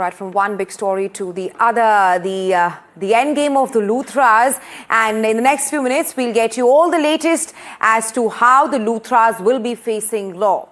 Right, from one big story to the other, the end game of the Luthras. And in the next few minutes, we'll get you all the latest as to how the Luthras will be facing law.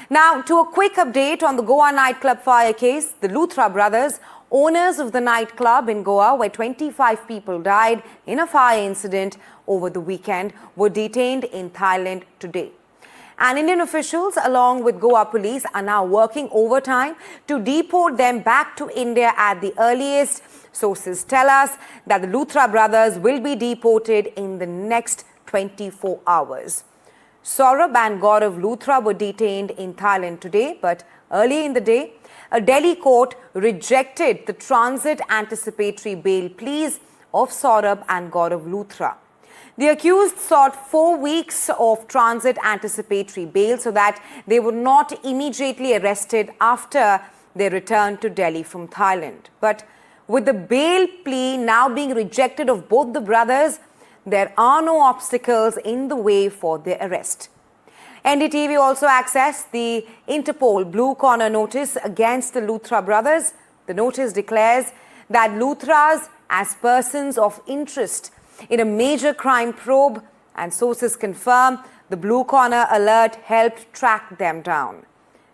Now, to a quick update on the Goa nightclub fire case, the Luthra brothers, owners of the nightclub in Goa, where 25 people died in a fire incident over the weekend, were detained in Thailand today. And Indian officials, along with Goa police, are now working overtime to deport them back to India at the earliest. Sources tell us that the Luthra brothers will be deported in the next 24 hours. Saurav and Gaurav Luthra were detained in Thailand today, but early in the day, a Delhi court rejected the transit anticipatory bail pleas of Saurav and Gaurav Luthra. The accused sought 4 weeks of transit anticipatory bail so that they were not immediately arrested after they returned to Delhi from Thailand. But with the bail plea now being rejected of both the brothers, there are no obstacles in the way for their arrest. NDTV also accessed the Interpol Blue Corner notice against the Luthra brothers. The notice declares that Luthras, as persons of interest in a major crime probe, and sources confirm the Blue Corner alert helped track them down.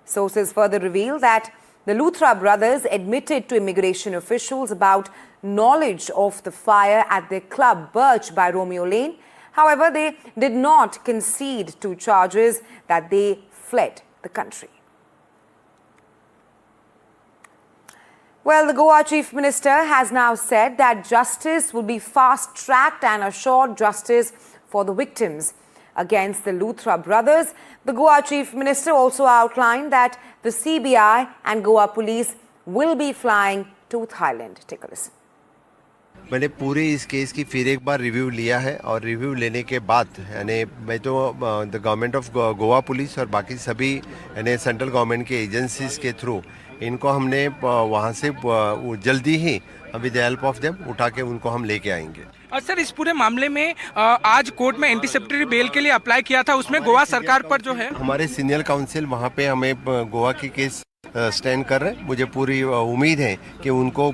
Sources further reveal that the Luthra brothers admitted to immigration officials about knowledge of the fire at their club Birch By Romeo Lane. However, they did not concede to charges that they fled the country. Well, the Goa Chief Minister has now said that justice will be fast-tracked and assured justice for the victims against the Luthra brothers. The Goa Chief Minister also outlined that the CBI and Goa police will be flying to Thailand. Take a listen. मैंने पूरे इस case की फिर एक बार review लिया है और review लेने के बाद यानी मैं तो the government of Goa police और बाकी सभी यानी सेंट्रल गवर्नमेंट के एजेंसीज के थ्रू इनको हमने वहाँ से जल्दी ही with the help of them उठा के उनको हम लेके आएंगे। सर, इस पूरे मामले में आज कोर्ट में एंटीसिपेटरी बेल के लिए अप्लाई किया था, उसमें गोवा सरकार पर जो है हमारे सीनियर काउंसिल वहाँ पे हमें गोवा की केस स्टैंड कर रहे हैं। मुझे पूरी उम्मीद है कि उनको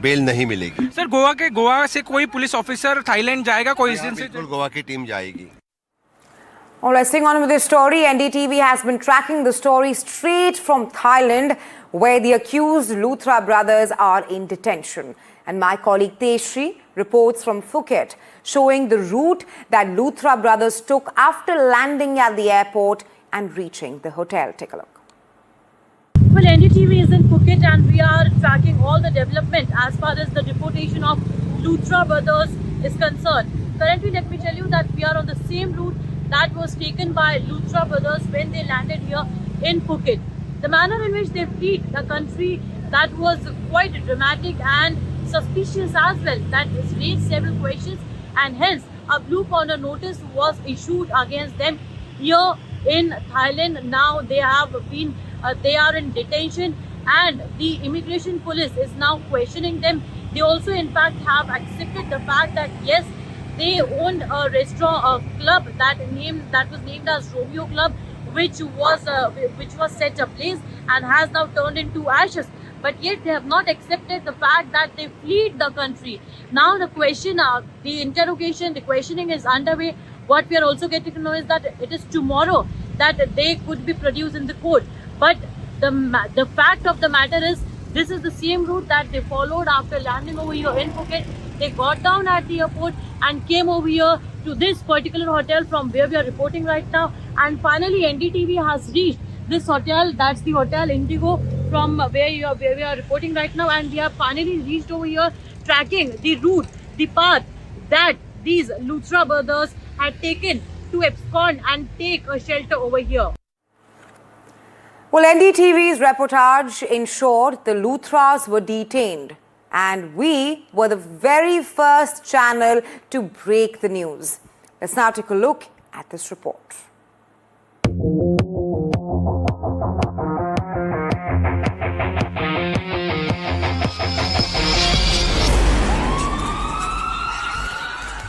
बेल नहीं मिलेगी। सर, गोवा से कोई पुलिस ऑफिसर थाईलैंड जाएगा? कोई इस दिन से बिल्कुल गोवा की टीम जाएगी। All right, staying on with this story, NDTV has been tracking the story straight from Thailand, where the accused Luthra brothers are in detention. And my colleague Teshri reports from Phuket, showing the route that Luthra brothers took after landing at the airport and reaching the hotel. Take a look. Well, NDTV is in Phuket and we are tracking all the development as far as the deportation of Luthra brothers is concerned. Currently, let me tell you that we are on the same route that was taken by Luthra brothers when they landed here in Phuket. The manner in which they fled the country, that was quite dramatic and suspicious as well. That has raised several questions, and hence a Blue Corner notice was issued against them here in Thailand. Now they have been they are in detention and the immigration police is now questioning them. They also in fact have accepted the fact that yes, they owned a restaurant, a club that was named as Romeo Club, which was set ablaze and has now turned into ashes. But yet they have not accepted the fact that they fled the country. Now the question, the interrogation, the questioning is underway. What we are also getting to know is that it is tomorrow that they could be produced in the court. But the fact of the matter is, this is the same route that they followed after landing over here in Phuket. They got down at the airport and came over here to this particular hotel from where we are reporting right now. And finally, NDTV has reached this hotel. That's the Hotel Indigo from where we are reporting right now. And we have finally reached over here, tracking the route, the path that these Luthra brothers had taken to abscond and take a shelter over here. Well, NDTV's reportage ensured the Luthras were detained, and we were the very first channel to break the news. Let's now take a look at this report.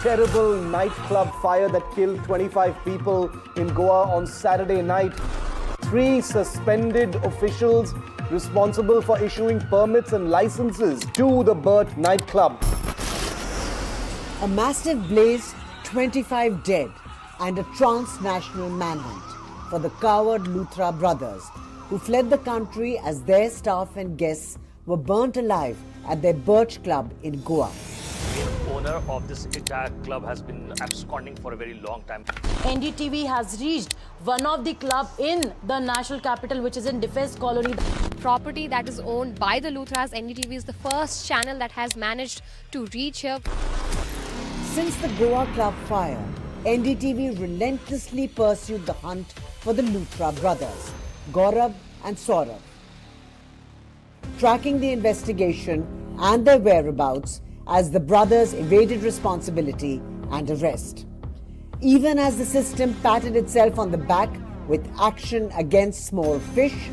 Terrible nightclub fire that killed 25 people in Goa on Saturday night. 3 suspended officials responsible for issuing permits and licenses to the Birch nightclub. A massive blaze, 25 dead, and a transnational manhunt for the coward Luthra brothers, who fled the country as their staff and guests were burnt alive at their Birch Club in Goa. The owner of this entire club has been absconding for a very long time. NDTV has reached one of the club in the national capital, which is in Defence Colony. Property that is owned by the Luthras, NDTV is the first channel that has managed to reach here. Since the Goa club fire, NDTV relentlessly pursued the hunt for the Luthra brothers, Gaurav and Saurav. Tracking the investigation and their whereabouts as the brothers evaded responsibility and arrest. Even as the system patted itself on the back with action against small fish,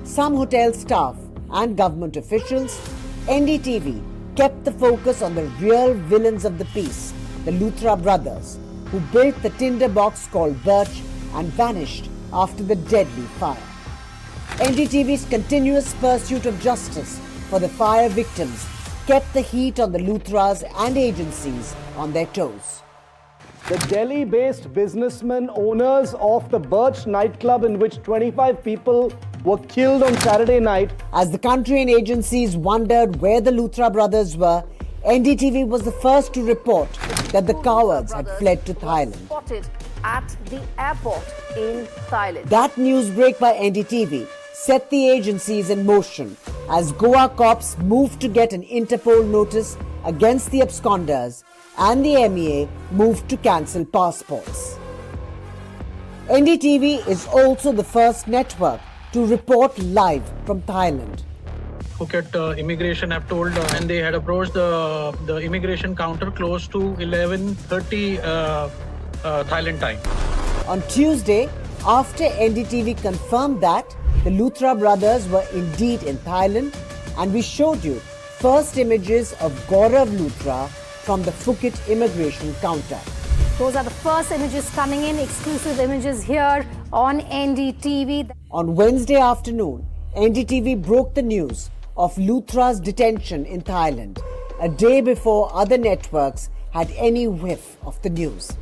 some hotel staff and government officials, NDTV kept the focus on the real villains of the piece, the Luthra brothers, who built the tinderbox called Birch and vanished after the deadly fire. NDTV's continuous pursuit of justice for the fire victims kept the heat on the Luthras and agencies on their toes. The Delhi-based businessmen owners of the Birch nightclub, in which 25 people were killed on Saturday night. As the country and agencies wondered where the Luthra brothers were, NDTV was the first to report that the cowards had fled to Thailand. Spotted at the airport in Thailand. That news break by NDTV set the agencies in motion as Goa cops moved to get an Interpol notice against the absconders, and the MEA moved to cancel passports. NDTV is also the first network to report live from Thailand. Phuket immigration have told, and they had approached the immigration counter close to 11:30 Thailand time. On Tuesday, after NDTV confirmed that the Luthra brothers were indeed in Thailand, and we showed you first images of Gaurav Luthra from the Phuket immigration counter. Those are the first images coming in, exclusive images here on NDTV. On Wednesday afternoon, NDTV broke the news of Luthra's detention in Thailand, a day before other networks had any whiff of the news.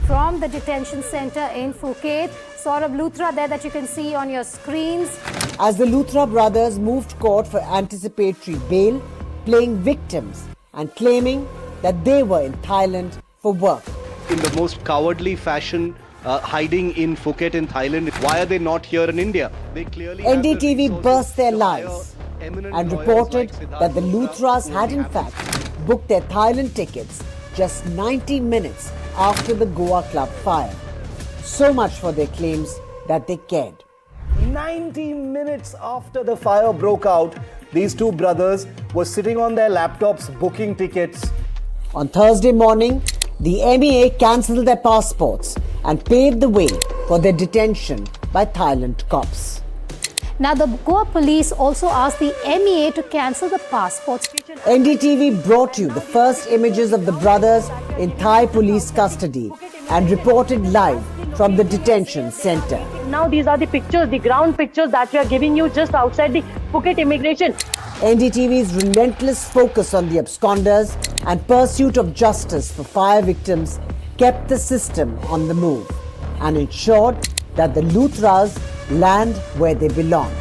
From the detention center in Phuket, Saurav Luthra there that you can see on your screens. As the Luthra brothers moved court for anticipatory bail, playing victims and claiming that they were in Thailand for work. In the most cowardly fashion, hiding in Phuket in Thailand. Why are they not here in India? They clearly NDTV burst their lies and reported that the Luthras had in fact booked their Thailand tickets just 90 minutes after the Goa club fire. So much for their claims that they cared. 90 minutes after the fire broke out, these two brothers were sitting on their laptops booking tickets. On Thursday morning, the MEA cancelled their passports and paved the way for their detention by Thailand cops. Now, the Goa police also asked the MEA to cancel the passports. NDTV brought you the first images of the brothers in Thai police custody and reported live from the detention center. Now these are the pictures, the ground pictures that we are giving you just outside the Phuket immigration. NDTV's relentless focus on the absconders and pursuit of justice for fire victims kept the system on the move and ensured that the Luthras land where they belong,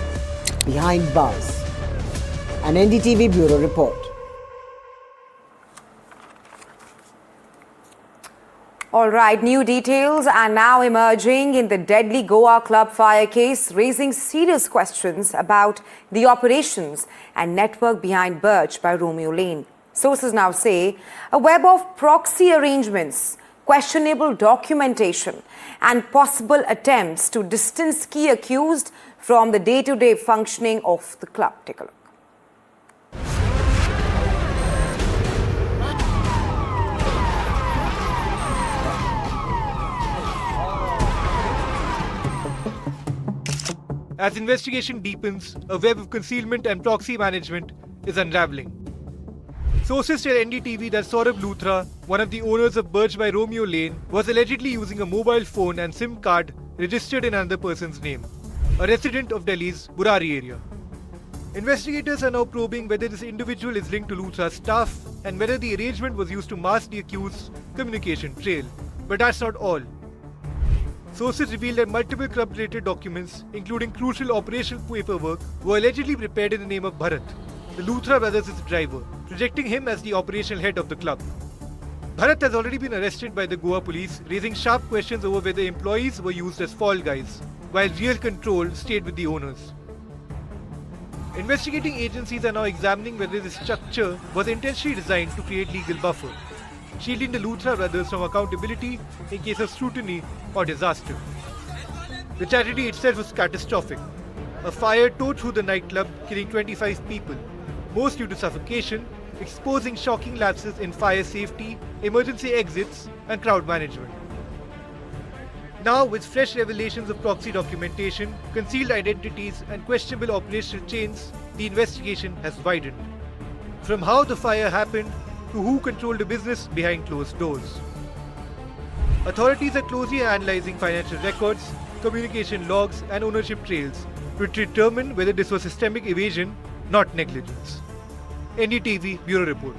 behind bars. An NDTV Bureau report. All right, new details are now emerging in the deadly Goa club fire case, raising serious questions about the operations and network behind Birch by Romeo Lane. Sources now say a web of proxy arrangements, questionable documentation, and possible attempts to distance key accused from the day-to-day functioning of the club. Take a look. As investigation deepens, a web of concealment and proxy management is unraveling. Sources tell NDTV that Saurav Luthra, one of the owners of Birch by Romeo Lane, was allegedly using a mobile phone and SIM card registered in another person's name, a resident of Delhi's Burari area. Investigators are now probing whether this individual is linked to Luthra's staff and whether the arrangement was used to mask the accused's communication trail. But that's not all. Sources revealed that multiple club-related documents, including crucial operational paperwork, were allegedly prepared in the name of Bharat, the Luthra brothers' driver, projecting him as the operational head of the club. Bharat has already been arrested by the Goa police, raising sharp questions over whether employees were used as fall guys, while real control stayed with the owners. Investigating agencies are now examining whether this structure was intentionally designed to create legal buffer, shielding the Luthra brothers from accountability in case of scrutiny or disaster. The tragedy itself was catastrophic. A fire tore through the nightclub, killing 25 people, most due to suffocation, exposing shocking lapses in fire safety, emergency exits, and crowd management. Now, with fresh revelations of proxy documentation, concealed identities, and questionable operational chains, the investigation has widened. From how the fire happened to who controlled the business behind closed doors. Authorities are closely analyzing financial records, communication logs, and ownership trails to determine whether this was systemic evasion, not negligence. NDTV Bureau Report.